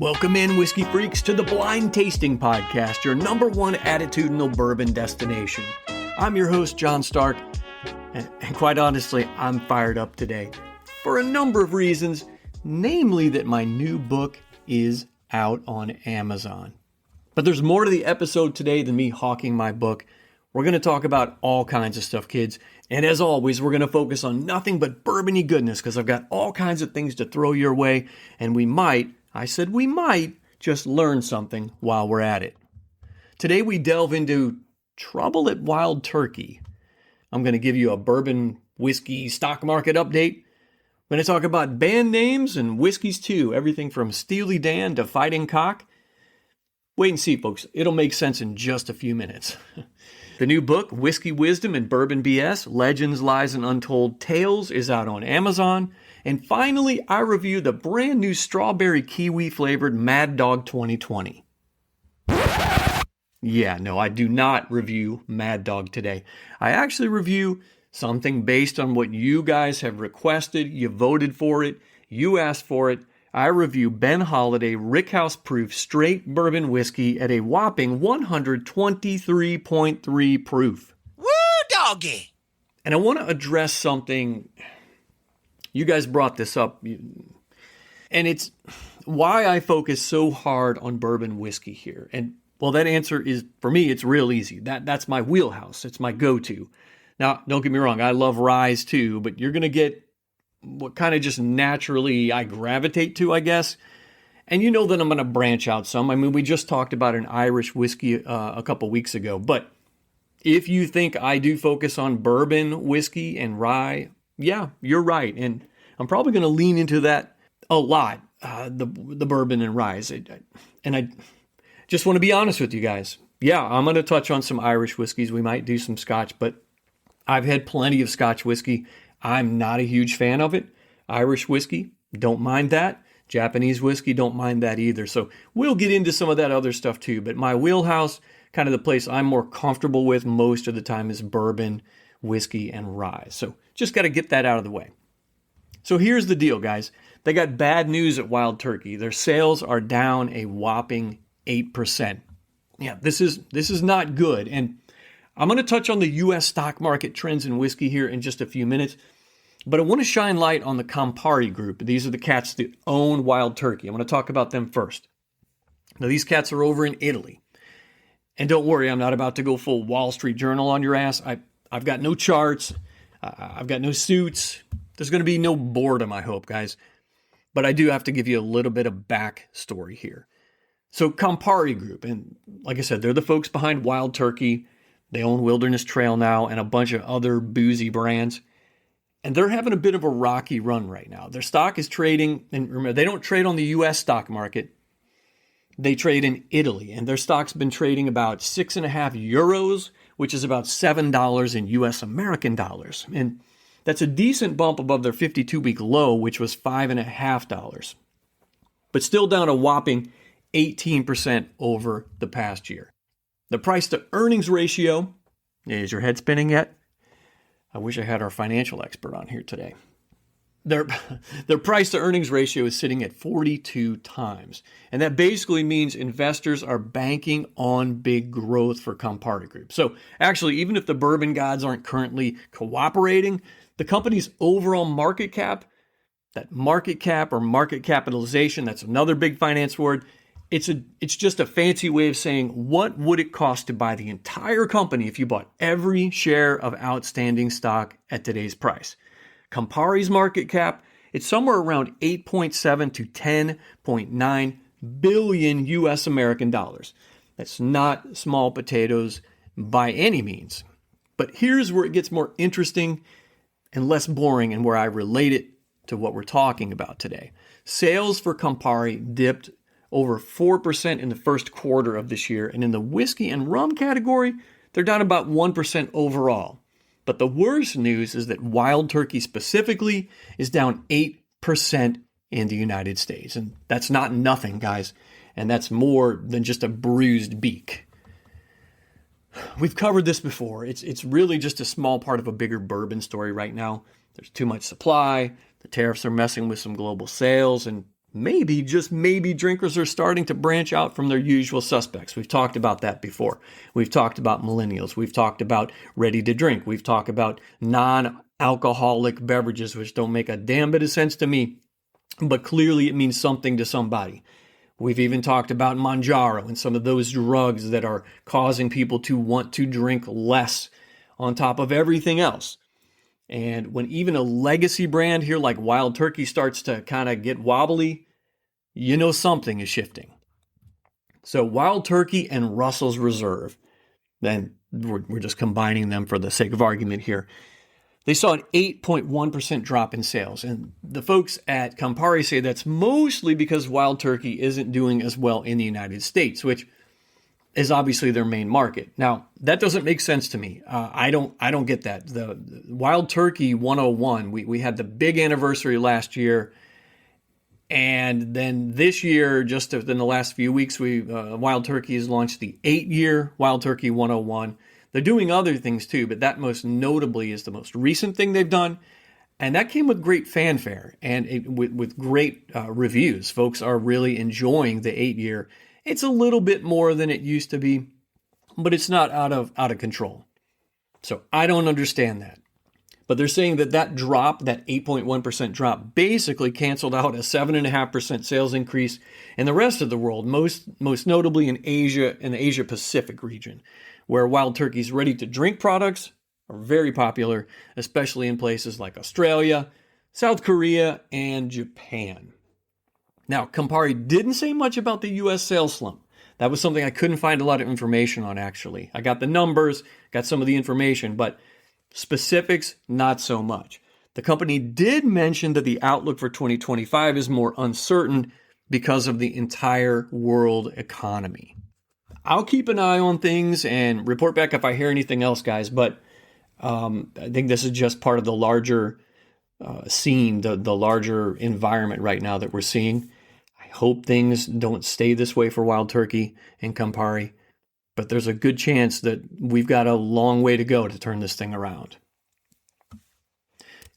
Welcome in, whiskey freaks, to the Blind Tasting Podcast, your number one attitudinal bourbon destination. I'm your host, John Stark, and quite honestly, I'm fired up today for a number of reasons, namely that my new book is out on Amazon. But there's more to the episode today than me hawking my book. We're going to talk about all kinds of stuff, kids. And as always, we're going to focus on nothing but bourbon-y goodness because I've got all kinds of things to throw your way, and we might just learn something while we're at it. Today we delve into trouble at Wild Turkey. I'm going to give you a bourbon whiskey stock market update. I'm going to talk about band names and whiskeys too, everything from Steely Dan to Fighting Cock. Wait and see, folks. It'll make sense in just a few minutes. The new book, Whiskey Wisdom and Bourbon BS, Legends, Lies, and Untold Tales, is out on Amazon. And finally, I review the brand new strawberry kiwi flavored Mad Dog 2020. Yeah, no, I do not review Mad Dog today. I actually review something based on what you guys have requested. You voted for it. You asked for it. I review Ben Holladay Rickhouse Proof Straight Bourbon Whiskey at a whopping 123.3 proof. Woo, doggy! And I want to address something. You guys brought this up, and it's why I focus so hard on bourbon whiskey here. And well, that answer is, for me, it's real easy. That's my wheelhouse. It's my go-to. Now, don't get me wrong, I love ryes too, but you're going to get what kind of just naturally I gravitate to, I guess. And you know that I'm going to branch out some. I mean, we just talked about an Irish whiskey a couple weeks ago. But if you think I do focus on bourbon whiskey and rye, yeah, you're right. And I'm probably going to lean into that a lot, the bourbon and ryes. And I just want to be honest with you guys. Yeah, I'm going to touch on some Irish whiskeys. We might do some Scotch, but I've had plenty of Scotch whiskey. I'm not a huge fan of it. Irish whiskey, don't mind that. Japanese whiskey, don't mind that either. So we'll get into some of that other stuff too. But my wheelhouse, kind of the place I'm more comfortable with most of the time, is bourbon, whiskey, and rye. So just got to get that out of the way. So here's the deal, guys. They got bad news at Wild Turkey. Their sales are down a whopping 8%. Yeah, this is not good. And I'm going to touch on the U.S. stock market trends in whiskey here in just a few minutes, but I want to shine light on the Campari group. These are the cats that own Wild Turkey. I'm going to talk about them first. Now, these cats are over in Italy. And don't worry, I'm not about to go full Wall Street Journal on your ass. I've got no charts. I've got no suits. There's going to be no boredom, I hope, guys. But I do have to give you a little bit of backstory here. So Campari Group, and like I said, they're the folks behind Wild Turkey. They own Wilderness Trail now and a bunch of other boozy brands. And they're having a bit of a rocky run right now. Their stock is trading, and remember, they don't trade on the U.S. stock market. They trade in Italy, and their stock's been trading about 6.5 euros, which is about $7 in U.S. American dollars. And that's a decent bump above their 52-week low, which was $5.50. But still down a whopping 18% over the past year. The price to earnings ratio, is your head spinning yet? I wish I had our financial expert on here today. Their price to earnings ratio is sitting at 42 times. And that basically means investors are banking on big growth for Campari Group. So actually, even if the bourbon gods aren't currently cooperating, the company's overall market cap, that market cap or market capitalization, that's another big finance word. It's just a fancy way of saying, what would it cost to buy the entire company if you bought every share of outstanding stock at today's price? Campari's market cap, it's somewhere around 8.7 to 10.9 billion US American dollars. That's not small potatoes by any means. But here's where it gets more interesting and less boring, and where I relate it to what we're talking about today. Sales for Campari dipped over 4% in the first quarter of this year, and in the whiskey and rum category, they're down about 1% overall. But the worst news is that Wild Turkey specifically is down 8% in the United States. And that's not nothing, guys. And that's more than just a bruised beak. We've covered this before. It's really just a small part of a bigger bourbon story right now. There's too much supply. The tariffs are messing with some global sales. And maybe, just maybe, drinkers are starting to branch out from their usual suspects. We've talked about that before. We've talked about millennials. We've talked about ready to drink. We've talked about non-alcoholic beverages, which don't make a damn bit of sense to me, but clearly it means something to somebody. We've even talked about Manjaro and some of those drugs that are causing people to want to drink less on top of everything else. And when even a legacy brand here like Wild Turkey starts to kind of get wobbly, you know something is shifting. So Wild Turkey and Russell's Reserve, then we're just combining them for the sake of argument here. They saw an 8.1% drop in sales. And the folks at Campari say that's mostly because Wild Turkey isn't doing as well in the United States, which is obviously their main market. Now, that doesn't make sense to me. I don't get that. The Wild Turkey 101, we had the big anniversary last year. And then this year, just within the last few weeks, Wild Turkey has launched the 8-year Wild Turkey 101. They're doing other things too, but that most notably is the most recent thing they've done. And that came with great fanfare and with great reviews. Folks are really enjoying the 8-year. It's a little bit more than it used to be, but it's not out of control. So I don't understand that. But they're saying that drop, that 8.1% drop, basically canceled out a 7.5% sales increase in the rest of the world, most notably in Asia and the Asia Pacific region, where Wild Turkey's ready-to-drink products are very popular, especially in places like Australia, South Korea, and Japan. Now, Campari didn't say much about the U.S. sales slump. That was something I couldn't find a lot of information on, actually. I got the numbers, got some of the information, but specifics, not so much. The company did mention that the outlook for 2025 is more uncertain because of the entire world economy. I'll keep an eye on things and report back if I hear anything else, guys, but I think this is just part of the larger scene, the larger environment right now that we're seeing. I hope things don't stay this way for Wild Turkey and Campari, but there's a good chance that we've got a long way to go to turn this thing around.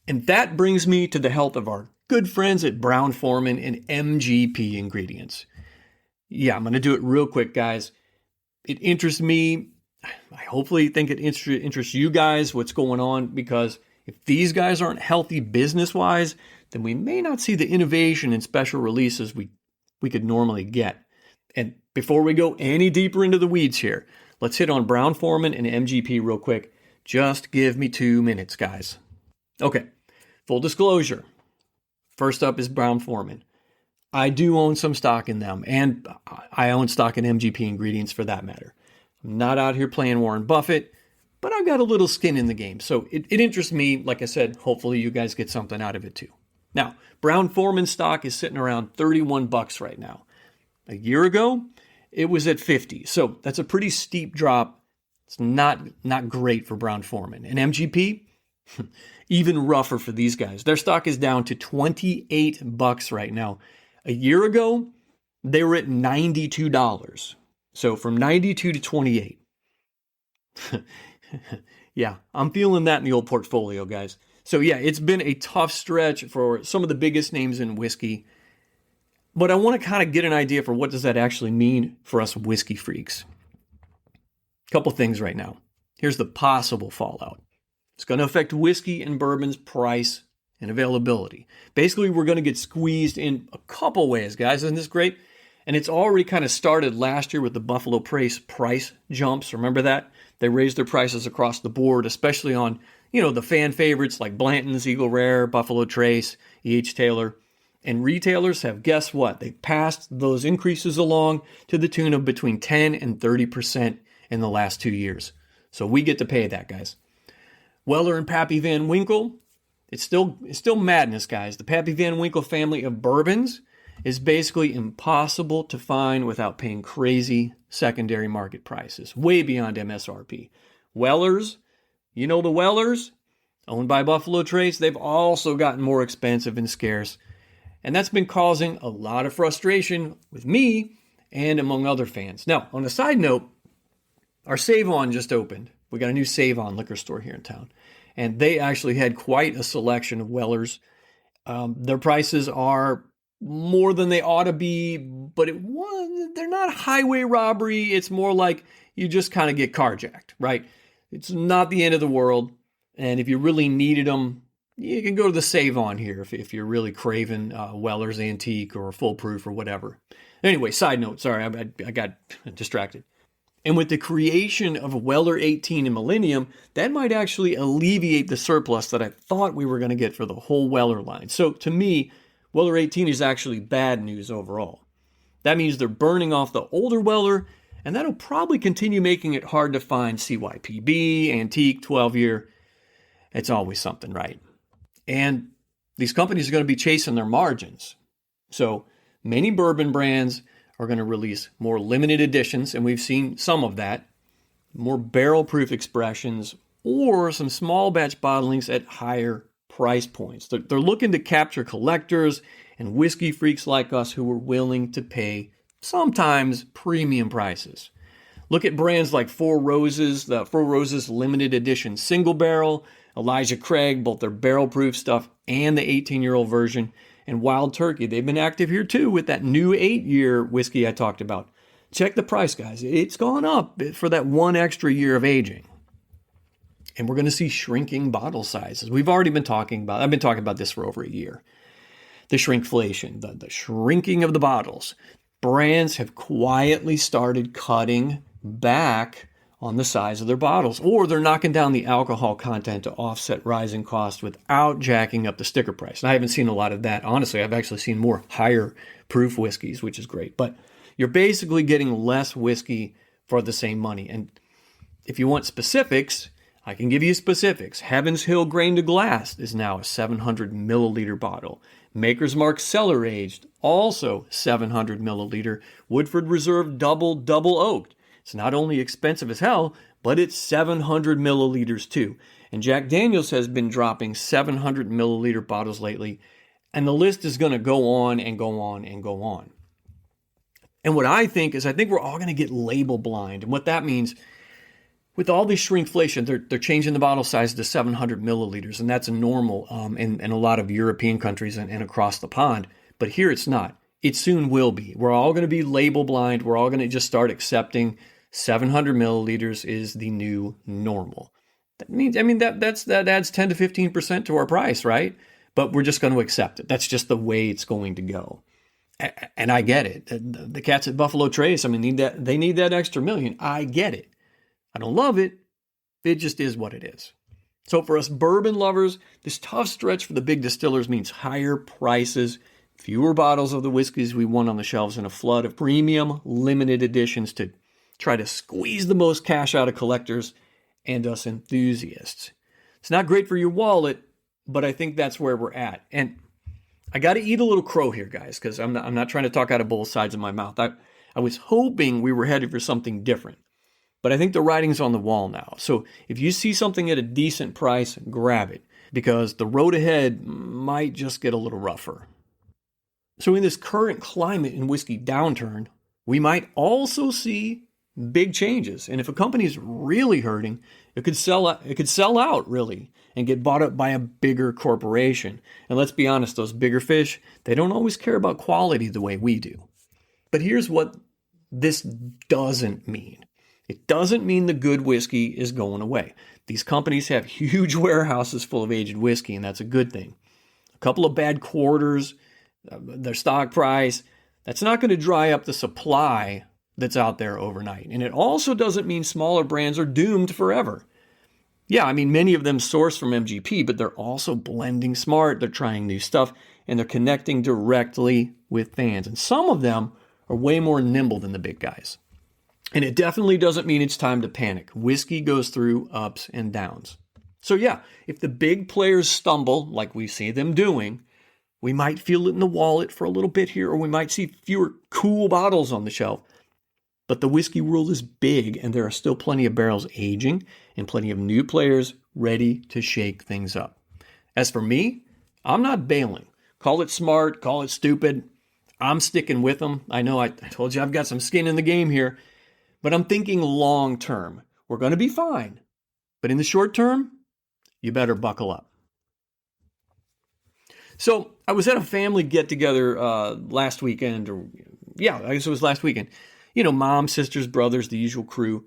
And that brings me to the health of our good friends at Brown-Forman and MGP Ingredients. Yeah, I'm going to do it real quick, guys. It interests me. I hopefully think it interests you guys, what's going on, because if these guys aren't healthy business-wise, then we may not see the innovation and special releases we could normally get. And before we go any deeper into the weeds here, let's hit on Brown-Forman and MGP real quick. Just give me 2 minutes, guys. Okay, full disclosure. First up is Brown-Forman. I do own some stock in them, and I own stock in MGP Ingredients for that matter. I'm not out here playing Warren Buffett, but I've got a little skin in the game. So it interests me. Like I said, hopefully you guys get something out of it too. Now, Brown-Forman stock is sitting around $31 right now. A year ago, it was at 50. So that's a pretty steep drop. It's not great for Brown-Forman. And MGP, even rougher for these guys. Their stock is down to $28 right now. A year ago, they were at $92. So from 92 to 28. Yeah, I'm feeling that in the old portfolio, guys. So yeah, it's been a tough stretch for some of the biggest names in whiskey. But I want to kind of get an idea for what does that actually mean for us whiskey freaks. Couple things right now. Here's the possible fallout. It's going to affect whiskey and bourbon's price and availability. Basically, we're going to get squeezed in a couple ways, guys. Isn't this great? And it's already kind of started last year with the Buffalo Trace price jumps. Remember that? They raised their prices across the board, especially on, the fan favorites like Blanton's, Eagle Rare, Buffalo Trace, E.H. Taylor. And retailers have, guess what? They passed those increases along to the tune of between 10 and 30% in the last 2 years. So we get to pay that, guys. Weller and Pappy Van Winkle, it's still madness, guys. The Pappy Van Winkle family of bourbons is basically impossible to find without paying crazy secondary market prices, way beyond MSRP. Weller's, the Wellers, owned by Buffalo Trace, they've also gotten more expensive and scarce. And that's been causing a lot of frustration with me and among other fans. Now, on a side note, our Save-On just opened. We got a new Save-On liquor store here in town. And they actually had quite a selection of Wellers. Their prices are more than they ought to be, but they're not highway robbery. It's more like you just kind of get carjacked, right? It's not the end of the world. And if you really needed them, you can go to the Save On here if you're really craving Weller's Antique or Full Proof or whatever. Anyway, side note, sorry, I got distracted. And with the creation of Weller 18 and Millennium, that might actually alleviate the surplus that I thought we were going to get for the whole Weller line. So to me, Weller 18 is actually bad news overall. That means they're burning off the older Weller, and that'll probably continue making it hard to find CYPB, Antique, 12-year. It's always something, right? And these companies are going to be chasing their margins. So many bourbon brands are going to release more limited editions, and we've seen some of that, more barrel-proof expressions, or some small batch bottlings at higher price points. They're looking to capture collectors and whiskey freaks like us who are willing to pay sometimes premium prices. Look at brands like Four Roses, the Four Roses limited edition single barrel, Elijah Craig, both their barrel-proof stuff and the 18-year-old version, and Wild Turkey. They've been active here too with that new 8-year whiskey I talked about. Check the price, guys. It's gone up for that one extra year of aging. And we're going to see shrinking bottle sizes. I've been talking about this for over a year. The shrinkflation, the shrinking of the bottles. Brands have quietly started cutting back on the size of their bottles, or they're knocking down the alcohol content to offset rising costs without jacking up the sticker price. And I haven't seen a lot of that. Honestly, I've actually seen more higher proof whiskeys, which is great. But you're basically getting less whiskey for the same money. And if you want specifics, I can give you specifics. Heaven's Hill Grain to Glass is now a 700 milliliter bottle. Maker's Mark Cellar Aged, also 700 milliliter. Woodford Reserve Double Oaked. It's not only expensive as hell, but it's 700 milliliters too. And Jack Daniel's has been dropping 700 milliliter bottles lately. And the list is going to go on and go on and go on. And what I think we're all going to get label blind. And what that means, with all this shrinkflation, they're changing the bottle size to 700 milliliters, and that's a normal in a lot of European countries and across the pond. But here it's not. It soon will be. We're all going to be label blind. We're all going to just start accepting 700 milliliters is the new normal. That means, that adds 10 to 15% to our price, right? But we're just going to accept it. That's just the way it's going to go. And I get it. The cats at Buffalo Trace, they need that extra million. I get it. I don't love it. It just is what it is. So for us bourbon lovers, this tough stretch for the big distillers means higher prices, fewer bottles of the whiskeys we want on the shelves, and a flood of premium limited editions to try to squeeze the most cash out of collectors and us enthusiasts. It's not great for your wallet, but I think that's where we're at. And I got to eat a little crow here, guys, because I'm not trying to talk out of both sides of my mouth. I was hoping we were headed for something different. But I think the writing's on the wall now. So if you see something at a decent price, grab it, because the road ahead might just get a little rougher. So in this current climate and whiskey downturn, we might also see big changes. And if a company is really hurting, it could sell out really and get bought up by a bigger corporation. And let's be honest, those bigger fish, they don't always care about quality the way we do. But here's what this doesn't mean. It doesn't mean the good whiskey is going away. These companies have huge warehouses full of aged whiskey, and that's a good thing. A couple of bad quarters, their stock price, that's not going to dry up the supply that's out there overnight. And it also doesn't mean smaller brands are doomed forever. Yeah, many of them source from MGP, but they're also blending smart. They're trying new stuff, and they're connecting directly with fans. And some of them are way more nimble than the big guys. And it definitely doesn't mean it's time to panic. Whiskey goes through ups and downs. So yeah, if the big players stumble, like we see them doing, we might feel it in the wallet for a little bit here, or we might see fewer cool bottles on the shelf. But the whiskey world is big, and there are still plenty of barrels aging and plenty of new players ready to shake things up. As for me, I'm not bailing. Call it smart, call it stupid. I'm sticking with them. I know I told you I've got some skin in the game here. But I'm thinking long term. We're going to be fine. But in the short term, you better buckle up. So I was at a family get-together last weekend, I guess it was last weekend. You know, mom, sisters, brothers, the usual crew.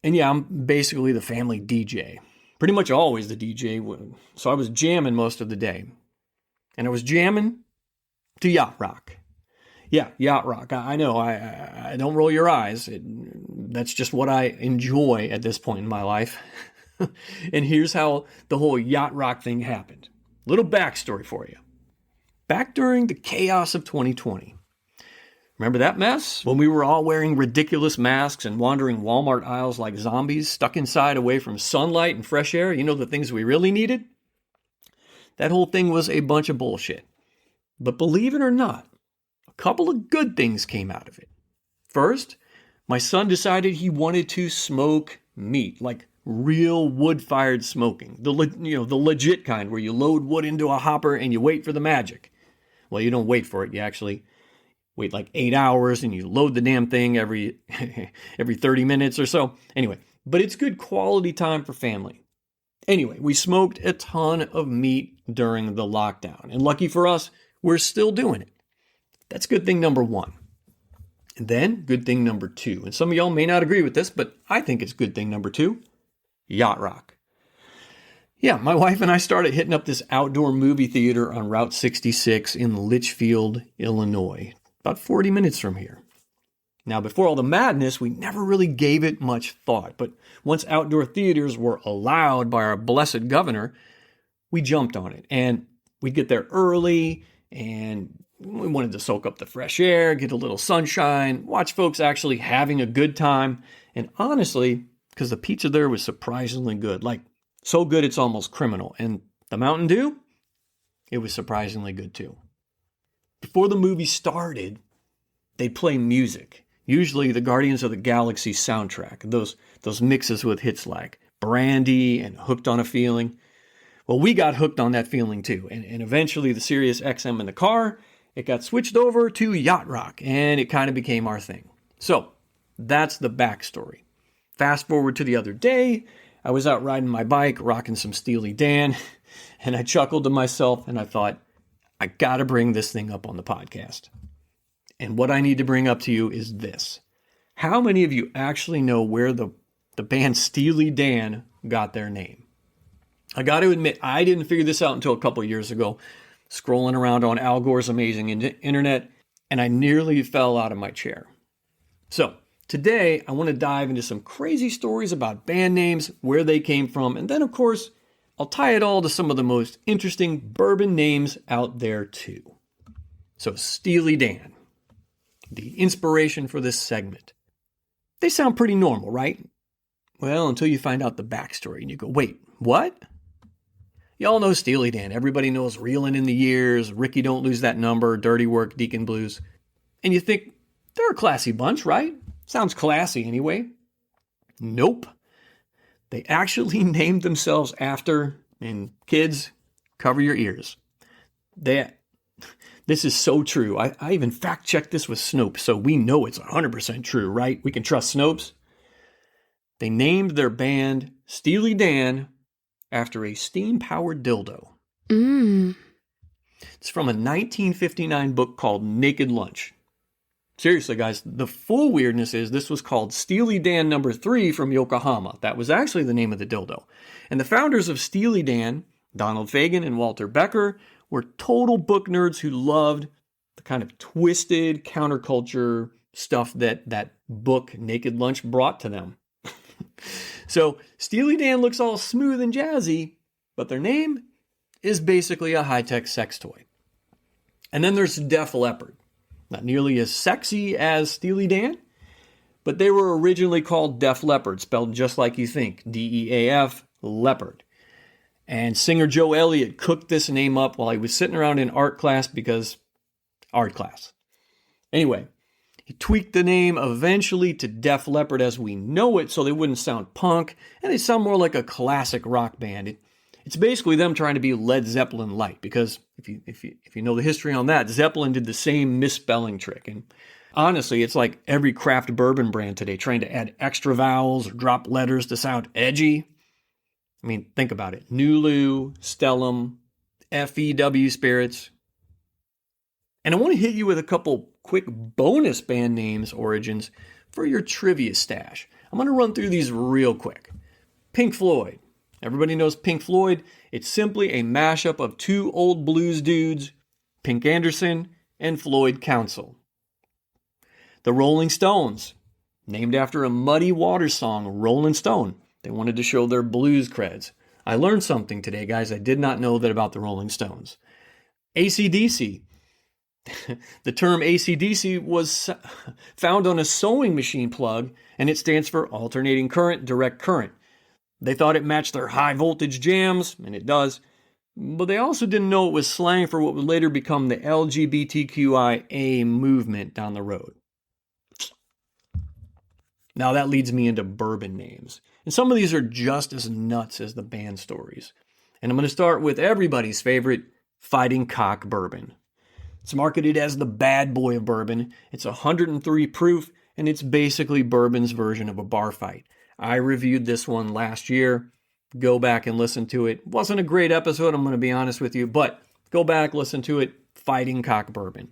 And yeah, I'm basically the family DJ. Pretty much always the DJ. So I was jamming most of the day. And I was jamming to yacht rock. Yeah, yacht rock. I know, I don't roll your eyes. That's just what I enjoy at this point in my life. And here's how the whole yacht rock thing happened. Little backstory for you. Back during the chaos of 2020. Remember that mess? When we were all wearing ridiculous masks and wandering Walmart aisles like zombies, stuck inside away from sunlight and fresh air, you know, the things we really needed? That whole thing was a bunch of bullshit. But believe it or not, a couple of good things came out of it. First, my son decided he wanted to smoke meat, like real wood-fired smoking. The legit kind where you load wood into a hopper and you wait for the magic. Well, you don't wait for it. You actually wait like 8 hours and you load the damn thing every 30 minutes or so. Anyway, but it's good quality time for family. Anyway, we smoked a ton of meat during the lockdown. And lucky for us, we're still doing it. That's good thing number one. And then good thing number two. And some of y'all may not agree with this, but I think it's good thing number two. Yacht rock. Yeah, my wife and I started hitting up this outdoor movie theater on Route 66 in Litchfield, Illinois. About 40 minutes from here. Now, before all the madness, we never really gave it much thought. But once outdoor theaters were allowed by our blessed governor, we jumped on it. And we'd get there early, and we wanted to soak up the fresh air, get a little sunshine, watch folks actually having a good time. And honestly, because the pizza there was surprisingly good. Like, so good it's almost criminal. And the Mountain Dew? It was surprisingly good too. Before the movie started, they'd play music. Usually the Guardians of the Galaxy soundtrack. Those mixes with hits like Brandy and Hooked on a Feeling. Well, we got hooked on that feeling too. And eventually the Sirius XM in the car, it got switched over to yacht rock. And it kind of became our thing. So that's the backstory. Fast forward to the other day, I was out riding my bike, rocking some Steely Dan. And I chuckled to myself and I thought, I gotta bring this thing up on the podcast. And what I need to bring up to you is this. How many of you actually know where the band Steely Dan got their name? I gotta admit, I didn't figure this out until a couple of years ago, scrolling around on Al Gore's amazing internet, and I nearly fell out of my chair. So, today I want to dive into some crazy stories about band names, where they came from, and then of course, I'll tie it all to some of the most interesting bourbon names out there too. So Steely Dan, the inspiration for this segment. They sound pretty normal, right? Well, until you find out the backstory and you go, wait, what? Y'all know Steely Dan. Everybody knows Reelin' in the Years, Ricky Don't Lose That Number, Dirty Work, Deacon Blues. And you think, they're a classy bunch, right? Sounds classy anyway. Nope. They actually named themselves after, and kids, cover your ears. This is so true. I even fact-checked this with Snopes, so we know it's 100% true, right? We can trust Snopes. They named their band Steely Dan after a steam-powered dildo. It's from a 1959 book called Naked Lunch. Seriously, guys, the full weirdness is this was called Steely Dan No. 3 from Yokohama. That was actually the name of the dildo. And the founders of Steely Dan, Donald Fagen and Walter Becker, were total book nerds who loved the kind of twisted counterculture stuff that book Naked Lunch brought to them. So Steely Dan looks all smooth and jazzy, but their name is basically a high-tech sex toy. And then there's Def Leppard. Not nearly as sexy as Steely Dan, but they were originally called Def Leppard, spelled just like you think, D-E-A-F, Leopard. And singer Joe Elliott cooked this name up while he was sitting around in art class because art class. Anyway, he tweaked the name eventually to Def Leppard as we know it so they wouldn't sound punk and they sound more like a classic rock band. It's basically them trying to be Led Zeppelin light, because if you know the history on that, Zeppelin did the same misspelling trick. And honestly, it's like every craft bourbon brand today trying to add extra vowels or drop letters to sound edgy. I mean, think about it. Nulu, Stellum, FEW Spirits. And I want to hit you with a couple quick bonus band names origins for your trivia stash. I'm going to run through these real quick. Pink Floyd. Everybody knows Pink Floyd. It's simply a mashup of two old blues dudes, Pink Anderson and Floyd Council. The Rolling Stones. Named after a Muddy Waters song, Rolling Stone. They wanted to show their blues creds. I learned something today, guys. I did not know that about the Rolling Stones. AC/DC. The term AC/DC was found on a sewing machine plug, and it stands for alternating current, direct current. They thought it matched their high voltage jams, and it does, but they also didn't know it was slang for what would later become the LGBTQIA movement down the road. Now that leads me into bourbon names, and some of these are just as nuts as the band stories. And I'm going to start with everybody's favorite, Fighting Cock Bourbon. It's marketed as the bad boy of bourbon. It's 103 proof, and it's basically bourbon's version of a bar fight. I reviewed this one last year. Go back and listen to it. Wasn't a great episode, I'm going to be honest with you, but go back, listen to it. Fighting Cock Bourbon.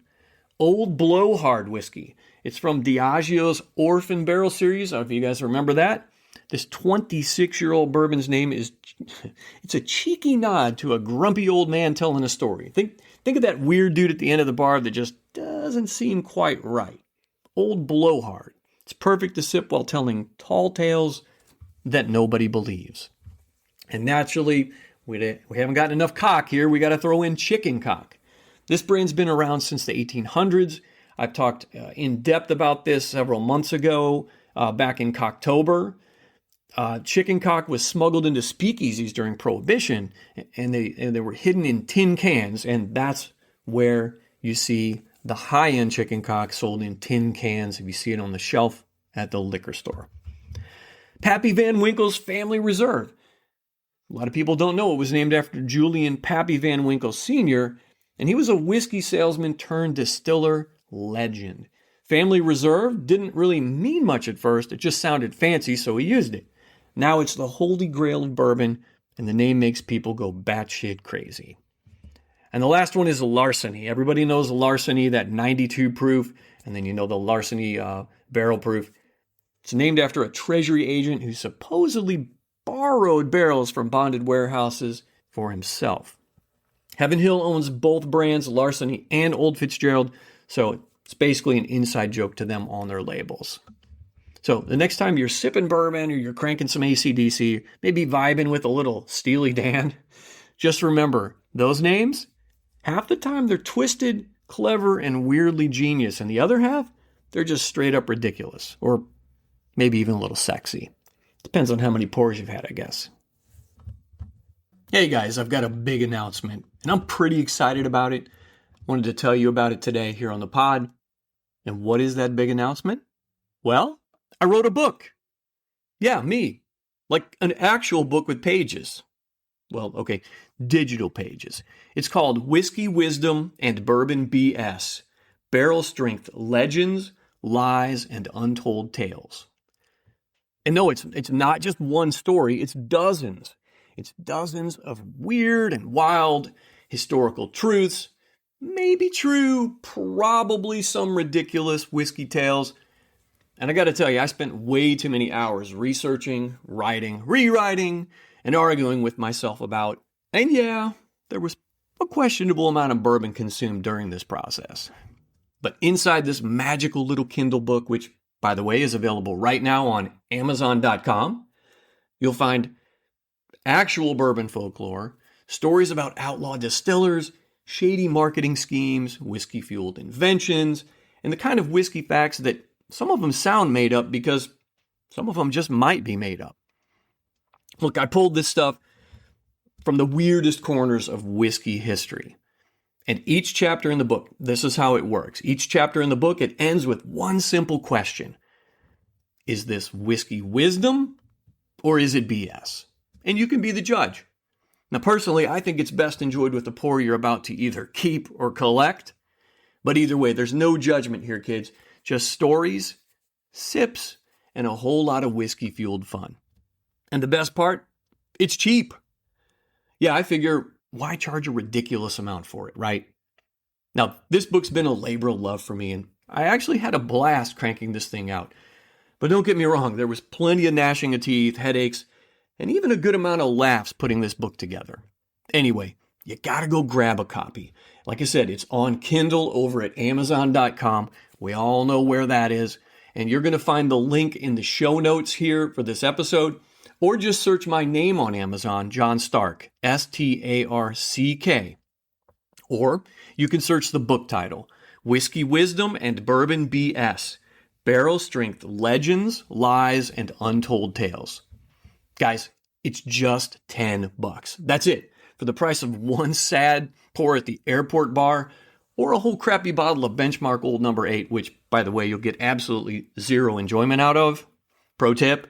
Old Blowhard Whiskey. It's from Diageo's Orphan Barrel series. I don't know if you guys remember that. This 26-year-old bourbon's name is, it's a cheeky nod to a grumpy old man telling a story. Think of that weird dude at the end of the bar that just doesn't seem quite right. Old Blowhard. It's perfect to sip while telling tall tales that nobody believes. And naturally, we haven't gotten enough cock here. We got to throw in chicken cock. This brand's been around since the 1800s. I've talked in depth about this several months ago, back in Cocktober. Chicken cock was smuggled into speakeasies during Prohibition, and they were hidden in tin cans, and that's where you see the high-end chicken cock sold in tin cans if you see it on the shelf at the liquor store. Pappy Van Winkle's Family Reserve. A lot of people don't know it was named after Julian Pappy Van Winkle Sr., and he was a whiskey salesman turned distiller legend. Family Reserve didn't really mean much at first. It just sounded fancy, so he used it. Now it's the holy grail of bourbon, and the name makes people go batshit crazy. And the last one is Larceny. Everybody knows Larceny, that 92 proof, and then you know the Larceny barrel proof. It's named after a treasury agent who supposedly borrowed barrels from bonded warehouses for himself. Heaven Hill owns both brands, Larceny and Old Fitzgerald, so it's basically an inside joke to them on their labels. So the next time you're sipping bourbon or you're cranking some AC/DC, maybe vibing with a little Steely Dan, just remember, those names, half the time they're twisted, clever, and weirdly genius, and the other half, they're just straight up ridiculous, or maybe even a little sexy. Depends on how many pours you've had, I guess. Hey guys, I've got a big announcement, and I'm pretty excited about it. Wanted to tell you about it today here on the pod. And what is that big announcement? Well, I wrote a book. Yeah, me. Like an actual book with pages. Well, okay, digital pages. It's called Whiskey Wisdom and Bourbon BS. Barrel Strength Legends, Lies, and Untold Tales. And no, it's not just one story, it's dozens. It's dozens of weird and wild historical truths, maybe true, probably some ridiculous whiskey tales. And I got to tell you, I spent way too many hours researching, writing, rewriting, and arguing with myself about, and yeah, there was a questionable amount of bourbon consumed during this process. But inside this magical little Kindle book, which, by the way, is available right now on Amazon.com, you'll find actual bourbon folklore, stories about outlaw distillers, shady marketing schemes, whiskey-fueled inventions, and the kind of whiskey facts that some of them sound made up because some of them just might be made up. Look, I pulled this stuff from the weirdest corners of whiskey history. And each chapter in the book, this is how it works. Each chapter in the book, it ends with one simple question. Is this whiskey wisdom or is it BS? And you can be the judge. Now, personally, I think it's best enjoyed with the pour you're about to either keep or collect. But either way, there's no judgment here, kids. Just stories, sips, and a whole lot of whiskey-fueled fun. And the best part? It's cheap. Yeah, I figure, why charge a ridiculous amount for it, right? Now, this book's been a labor of love for me, and I actually had a blast cranking this thing out. But don't get me wrong, there was plenty of gnashing of teeth, headaches, and even a good amount of laughs putting this book together. Anyway, you gotta go grab a copy. Like I said, it's on Kindle over at Amazon.com. We all know where that is. And you're gonna find the link in the show notes here for this episode, or just search my name on Amazon, John Stark, Starck. Or you can search the book title, Whiskey Wisdom and Bourbon BS, Barrel Strength Legends, Lies, and Untold Tales. Guys, it's just $10. That's it. For the price of one sad pour at the airport bar, or a whole crappy bottle of Benchmark Old No. 8, which, by the way, you'll get absolutely zero enjoyment out of. Pro tip,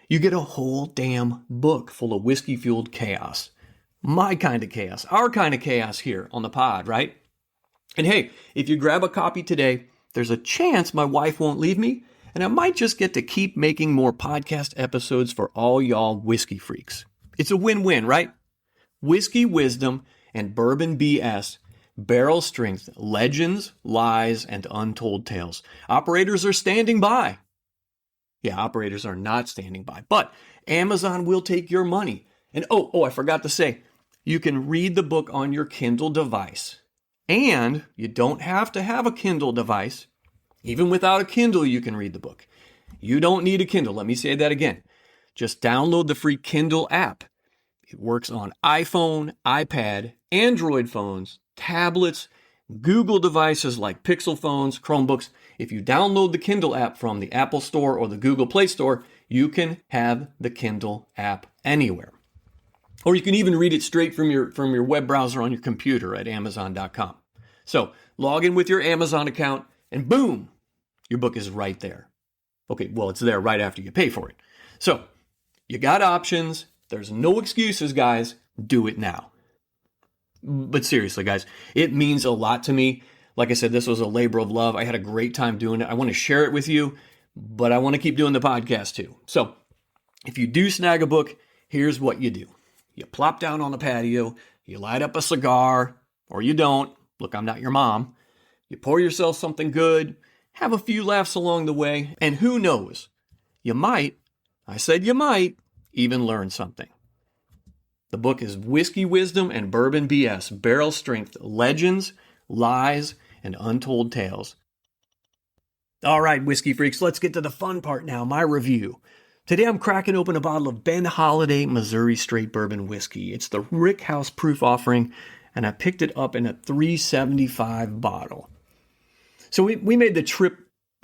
you get a whole damn book full of whiskey-fueled chaos. My kind of chaos, our kind of chaos here on the pod, right? And hey, if you grab a copy today, there's a chance my wife won't leave me, and I might just get to keep making more podcast episodes for all y'all whiskey freaks. It's a win-win, right? Whiskey Wisdom and Bourbon BS, Barrel Strength, Legends, Lies, and Untold Tales. Operators are standing by. Yeah, operators are not standing by, but Amazon will take your money. And I forgot to say, you can read the book on your Kindle device. And you don't have to have a Kindle device. Even without a Kindle, you can read the book. You don't need a Kindle. Let me say that again. Just download the free Kindle app. It works on iPhone, iPad, Android phones, tablets, Google devices like Pixel phones, Chromebooks. If you download the Kindle app from the Apple Store or the Google Play Store, you can have the Kindle app anywhere. Or you can even read it straight from your web browser on your computer at Amazon.com. So log in with your Amazon account and boom, your book is right there. Okay, well, it's there right after you pay for it. So you got options. There's no excuses, guys. Do it now. But seriously, guys, it means a lot to me. Like I said, this was a labor of love. I had a great time doing it. I want to share it with you, but I want to keep doing the podcast too. So if you do snag a book, here's what you do. You plop down on the patio, you light up a cigar, or you don't. Look, I'm not your mom. You pour yourself something good, have a few laughs along the way, and who knows, you might, I said you might, even learn something. The book is Whiskey Wisdom and Bourbon BS, Barrel Strength, Legends, Lies, and Untold Tales. All right, whiskey freaks, let's get to the fun part now, my review. Today I'm cracking open a bottle of Ben Holladay Missouri Straight Bourbon Whiskey. It's the Rickhouse Proof offering, and I picked it up in a $3.75 bottle. So we made the trip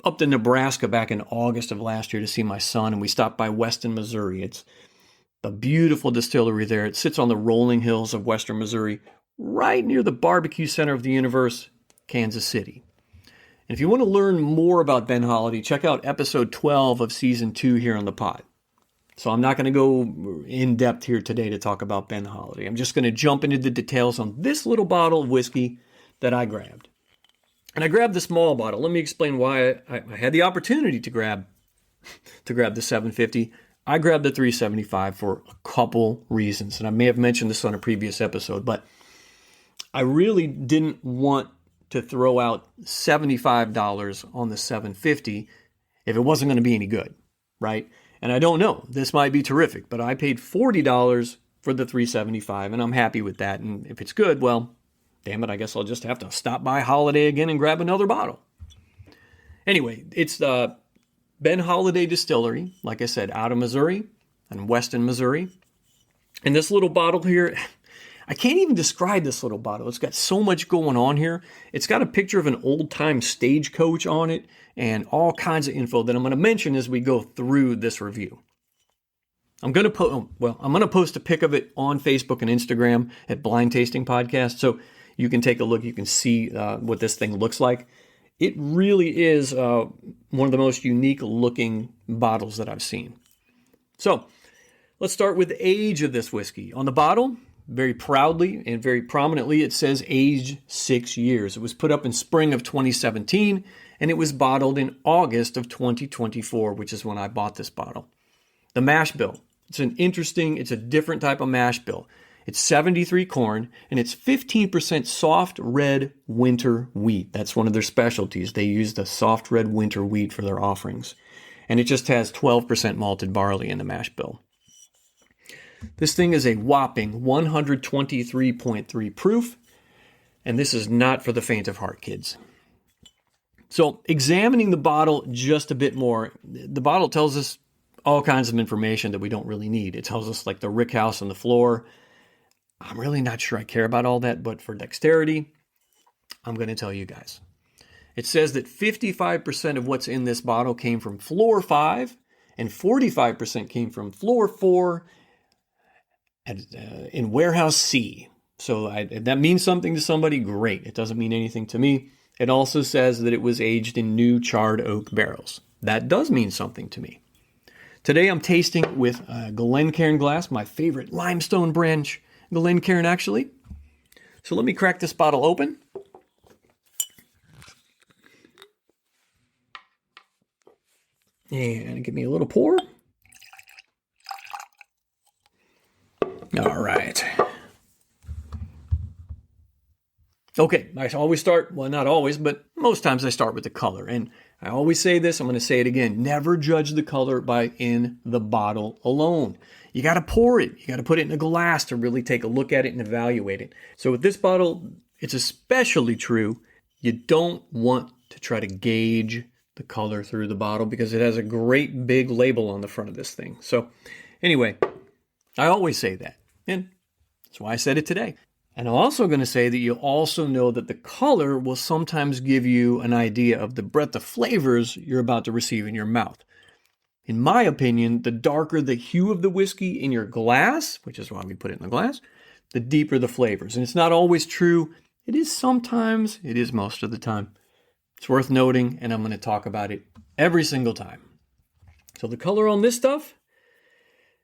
up to Nebraska back in August of last year to see my son, and we stopped by Weston, Missouri. It's a beautiful distillery there. It sits on the rolling hills of western Missouri, right near the barbecue center of the universe, Kansas City. And if you want to learn more about Ben Holladay, check out episode 12 of season 2 here on the pod. So I'm not going to go in depth here today to talk about Ben Holladay. I'm just going to jump into the details on this little bottle of whiskey that I grabbed. And I grabbed the small bottle. Let me explain why I had the opportunity to grab the 750. I grabbed the 375 for a couple reasons. And I may have mentioned this on a previous episode, but I really didn't want to throw out $75 on the 750 if it wasn't going to be any good, right? And I don't know. This might be terrific, but I paid $40 for the 375, and I'm happy with that. And if it's good, well, damn it, I guess I'll just have to stop by Holladay again and grab another bottle. Anyway, it's the Ben Holladay Distillery, like I said, out of Missouri and Weston, Missouri. And this little bottle here, I can't even describe this little bottle. It's got so much going on here. It's got a picture of an old-time stagecoach on it and all kinds of info that I'm going to mention as we go through this review. I'm going to post a pic of it on Facebook and Instagram at Blind Tasting Podcast, so you can take a look. You can see what this thing looks like. It really is one of the most unique-looking bottles that I've seen. So let's start with the age of this whiskey. On the bottle, very proudly and very prominently, it says aged 6 years. It was put up in spring of 2017, and it was bottled in August of 2024, which is when I bought this bottle. The mash bill. It's a different type of mash bill. It's 73 corn, and it's 15% soft red winter wheat. That's one of their specialties. They use the soft red winter wheat for their offerings. And it just has 12% malted barley in the mash bill. This thing is a whopping 123.3 proof, and this is not for the faint of heart, kids. So, examining the bottle just a bit more, the bottle tells us all kinds of information that we don't really need. It tells us like the rickhouse on the floor. I'm really not sure I care about all that, but for dexterity, I'm going to tell you guys. It says that 55% of what's in this bottle came from floor 5, and 45% came from floor 4 in warehouse C. So if that means something to somebody, great. It doesn't mean anything to me. It also says that it was aged in new charred oak barrels. That does mean something to me. Today I'm tasting with Glencairn glass, my favorite limestone branch Glencairn actually. So let me crack this bottle open. And give me a little pour. All right. Okay, I always start, well, not always, but most times I start with the color. And I always say this, I'm going to say it again. Never judge the color by in the bottle alone. You got to pour it. You got to put it in a glass to really take a look at it and evaluate it. So with this bottle, it's especially true. You don't want to try to gauge the color through the bottle because it has a great big label on the front of this thing. So anyway, I always say that. And that's why I said it today. And I'm also going to say that you also know that the color will sometimes give you an idea of the breadth of flavors you're about to receive in your mouth. In my opinion, the darker the hue of the whiskey in your glass, which is why we put it in the glass, the deeper the flavors. And it's not always true. It is sometimes. It is most of the time. It's worth noting, and I'm going to talk about it every single time. So the color on this stuff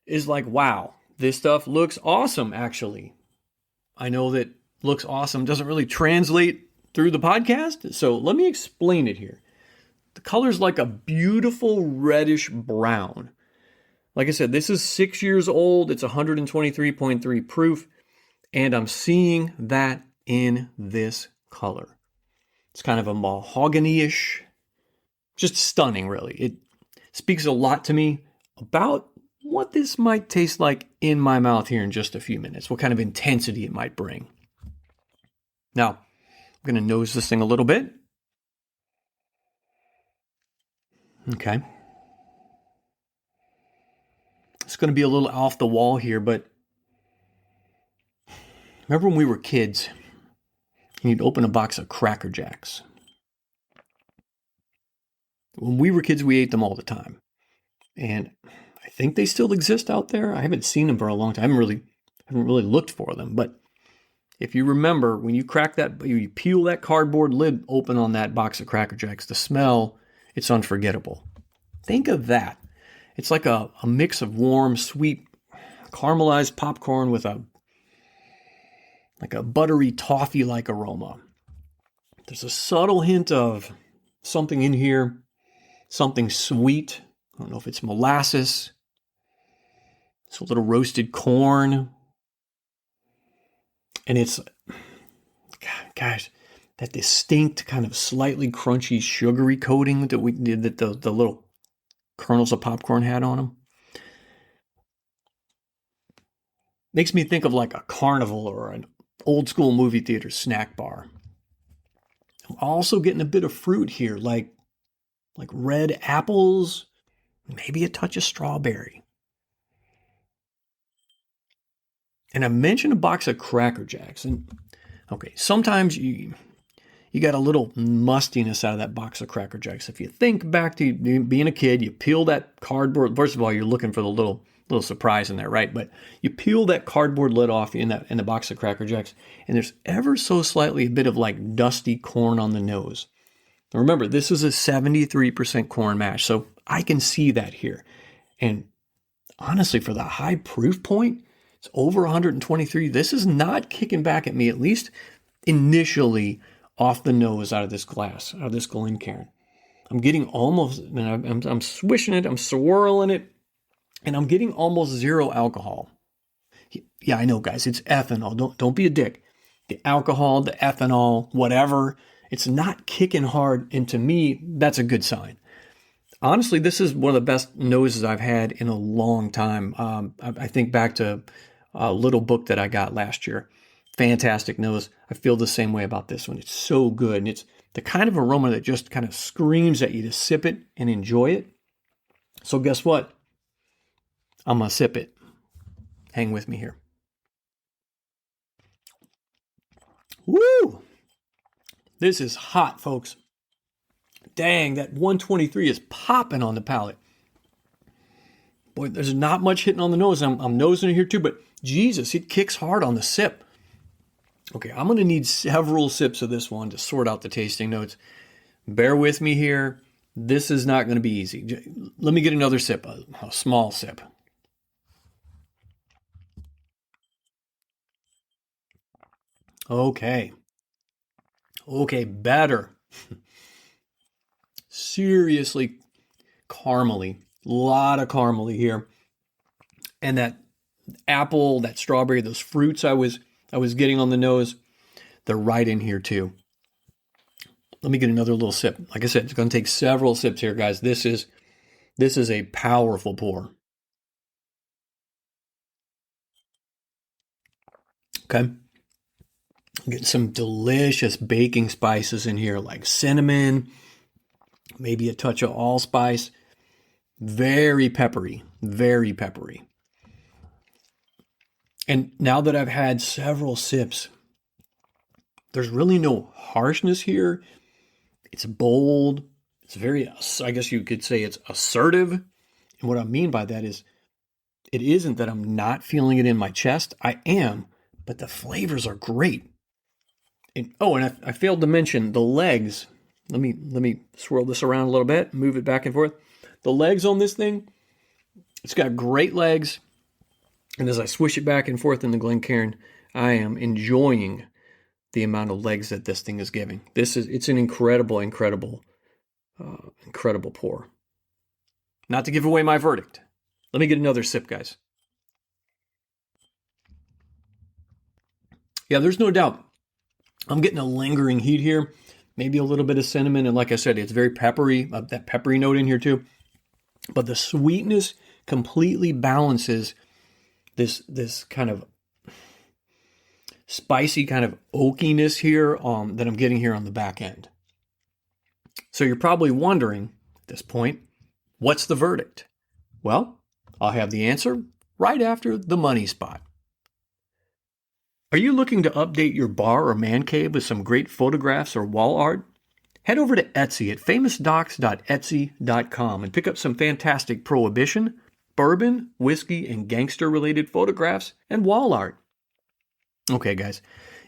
is like, wow, this stuff looks awesome, actually. I know that looks awesome doesn't really translate through the podcast, so let me explain it here. The color's like a beautiful reddish brown. Like I said, this is 6 years old. It's 123.3 proof, and I'm seeing that in this color. It's kind of a mahogany-ish, just stunning, really. It speaks a lot to me about what this might taste like in my mouth here in just a few minutes, what kind of intensity it might bring. Now, I'm going to nose this thing a little bit. Okay. It's going to be a little off the wall here, but remember when we were kids, you'd open a box of Cracker Jacks. When we were kids, we ate them all the time. And I think they still exist out there. I haven't seen them for a long time. I haven't really looked for them. But if you remember, when you crack that, you peel that cardboard lid open on that box of Cracker Jacks, the smell, it's unforgettable. Think of that. It's like a mix of warm, sweet, caramelized popcorn with a buttery toffee-like aroma. There's a subtle hint of something in here, something sweet. I don't know if it's molasses. It's a little roasted corn. And it's, gosh, that distinct kind of slightly crunchy, sugary coating that we did that the little kernels of popcorn had on them. Makes me think of like a carnival or an old school movie theater snack bar. I'm also getting a bit of fruit here, like red apples, maybe a touch of strawberry. And I mentioned a box of Cracker Jacks. And okay, sometimes you got a little mustiness out of that box of Cracker Jacks. If you think back to being a kid, you peel that cardboard. First of all, you're looking for the little surprise in there, right? But you peel that cardboard lid off in the box of Cracker Jacks, and there's ever so slightly a bit of like dusty corn on the nose. Now remember, this is a 73% corn mash, so I can see that here. And honestly, for the high proof point, it's over 123. This is not kicking back at me, at least initially, off the nose out of this glass, out of this Glencairn. I'm getting almost, I'm swishing it, I'm swirling it, and I'm getting almost zero alcohol. Yeah, I know, guys, it's ethanol. Don't be a dick. The alcohol, the ethanol, whatever, it's not kicking hard. And to me, that's a good sign. Honestly, this is one of the best noses I've had in a long time. I think back to a little book that I got last year. Fantastic nose. I feel the same way about this one. It's so good. And it's the kind of aroma that just kind of screams at you to sip it and enjoy it. So guess what? I'm going to sip it. Hang with me here. Woo! This is hot, folks. Dang, that 123 is popping on the palate. Boy, there's not much hitting on the nose. I'm nosing it here too, but Jesus, it kicks hard on the sip. Okay, I'm going to need several sips of this one to sort out the tasting notes. Bear with me here. This is not going to be easy. Let me get another sip, a small sip. Okay, better. Seriously caramely. A lot of caramely here. And that apple, that strawberry, those fruits I was getting on the nose, they're right in here too. Let me get another little sip. Like I said, it's going to take several sips here, guys. This is a powerful pour. Okay. Get some delicious baking spices in here, like cinnamon, maybe a touch of allspice. Very peppery, very peppery. And now that I've had several sips, there's really no harshness here. It's bold. It's very, I guess you could say it's assertive. And what I mean by that is, it isn't that I'm not feeling it in my chest. I am, but the flavors are great. And I failed to mention the legs. Let me swirl this around a little bit, move it back and forth. The legs on this thing, it's got great legs. And as I swish it back and forth in the Glencairn, I am enjoying the amount of legs that this thing is giving. It's an incredible pour. Not to give away my verdict. Let me get another sip, guys. Yeah, there's no doubt. I'm getting a lingering heat here. Maybe a little bit of cinnamon. And like I said, it's very peppery. That peppery note in here too. But the sweetness completely balances this kind of spicy kind of oakiness here that I'm getting here on the back end. So you're probably wondering at this point, what's the verdict? Well, I'll have the answer right after the money spot. Are you looking to update your bar or man cave with some great photographs or wall art? Head over to Etsy at famousdocs.etsy.com and pick up some fantastic prohibition, bourbon, whiskey, and gangster-related photographs and wall art. Okay, guys,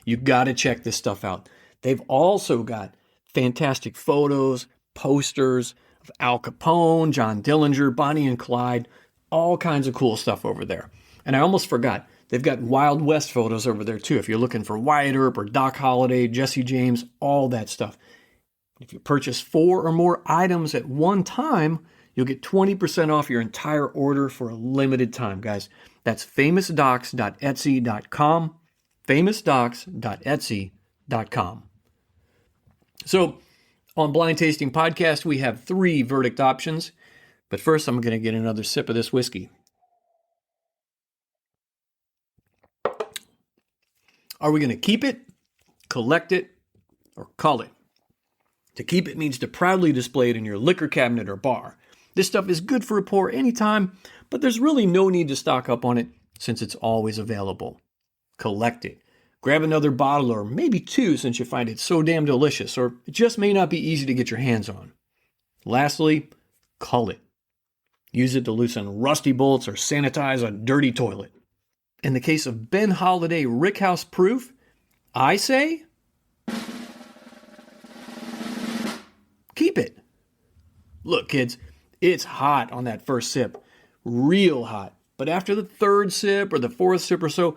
you got to check this stuff out. They've also got fantastic photos, posters of Al Capone, John Dillinger, Bonnie and Clyde, all kinds of cool stuff over there. And I almost forgot, they've got Wild West photos over there too. If you're looking for Wyatt Earp or Doc Holliday, Jesse James, all that stuff. If you purchase 4 or more items at one time, you'll get 20% off your entire order for a limited time, guys. That's famousdocs.etsy.com, famousdocs.etsy.com. So, on Blind Tasting Podcast, we have 3 verdict options. But first, I'm going to get another sip of this whiskey. Are we going to keep it, collect it, or cull it? To keep it means to proudly display it in your liquor cabinet or bar. This stuff is good for a pour anytime, but there's really no need to stock up on it since it's always available. Collect it. Grab another bottle or maybe 2 since you find it so damn delicious, or it just may not be easy to get your hands on. Lastly, cull it. Use it to loosen rusty bolts or sanitize a dirty toilet. In the case of Ben Holladay Rickhouse Proof, I say, keep it. Look, kids, it's hot on that first sip. Real hot. But after the 3rd sip or the 4th sip or so,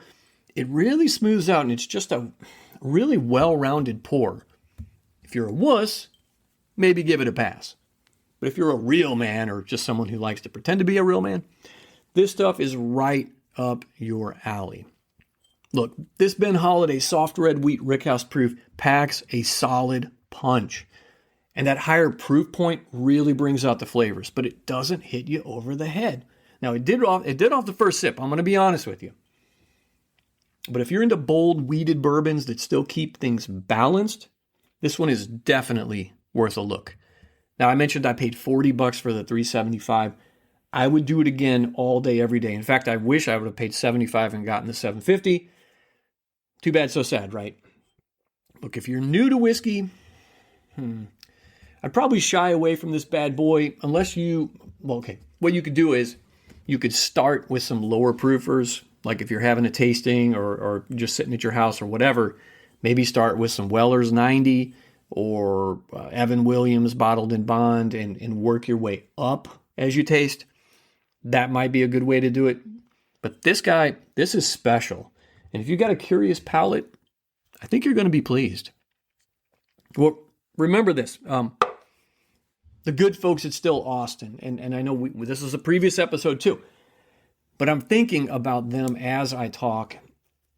it really smooths out and it's just a really well-rounded pour. If you're a wuss, maybe give it a pass. But if you're a real man or just someone who likes to pretend to be a real man, this stuff is right up your alley. Look, this Ben Holladay soft red wheat Rickhouse proof packs a solid punch. And that higher proof point really brings out the flavors, but it doesn't hit you over the head. Now, it did off the first sip. I'm going to be honest with you. But if you're into bold, wheated bourbons that still keep things balanced, this one is definitely worth a look. Now, I mentioned I paid $40 for the $375. I would do it again all day, every day. In fact, I wish I would have paid $75 and gotten the $750. Too bad, so sad, right? Look, if you're new to whiskey, I'd probably shy away from this bad boy unless what you could do is you could start with some lower proofers, like if you're having a tasting or just sitting at your house or whatever, maybe start with some Weller's 90 or Evan Williams Bottled in Bond and work your way up as you taste. That might be a good way to do it. But this is special. And if you got a curious palate, I think you're going to be pleased. Well, remember this. The good folks at Still Austin, and I know this is a previous episode too, but I'm thinking about them as I talk,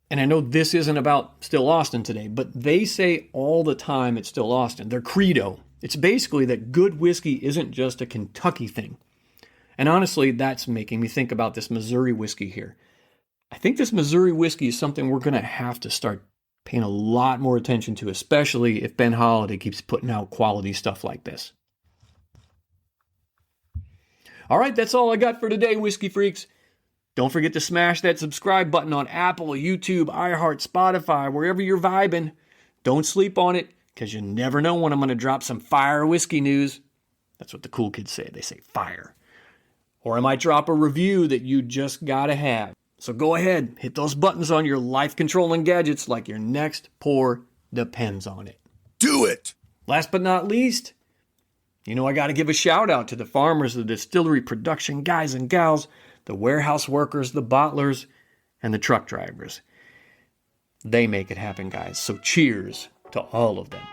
and I know this isn't about Still Austin today, but they say all the time at Still Austin, their credo, it's basically that good whiskey isn't just a Kentucky thing. And honestly, that's making me think about this Missouri whiskey here. I think this Missouri whiskey is something we're going to have to start paying a lot more attention to, especially if Ben Holladay keeps putting out quality stuff like this. All right, that's all I got for today, Whiskey Freaks. Don't forget to smash that subscribe button on Apple, YouTube, iHeart, Spotify, wherever you're vibing. Don't sleep on it, because you never know when I'm going to drop some fire whiskey news. That's what the cool kids say. They say fire. Or I might drop a review that you just got to have. So go ahead, hit those buttons on your life-controlling gadgets like your next pour depends on it. Do it! Last but not least, I got to give a shout out to the farmers, the distillery production guys and gals, the warehouse workers, the bottlers, and the truck drivers. They make it happen, guys. So cheers to all of them.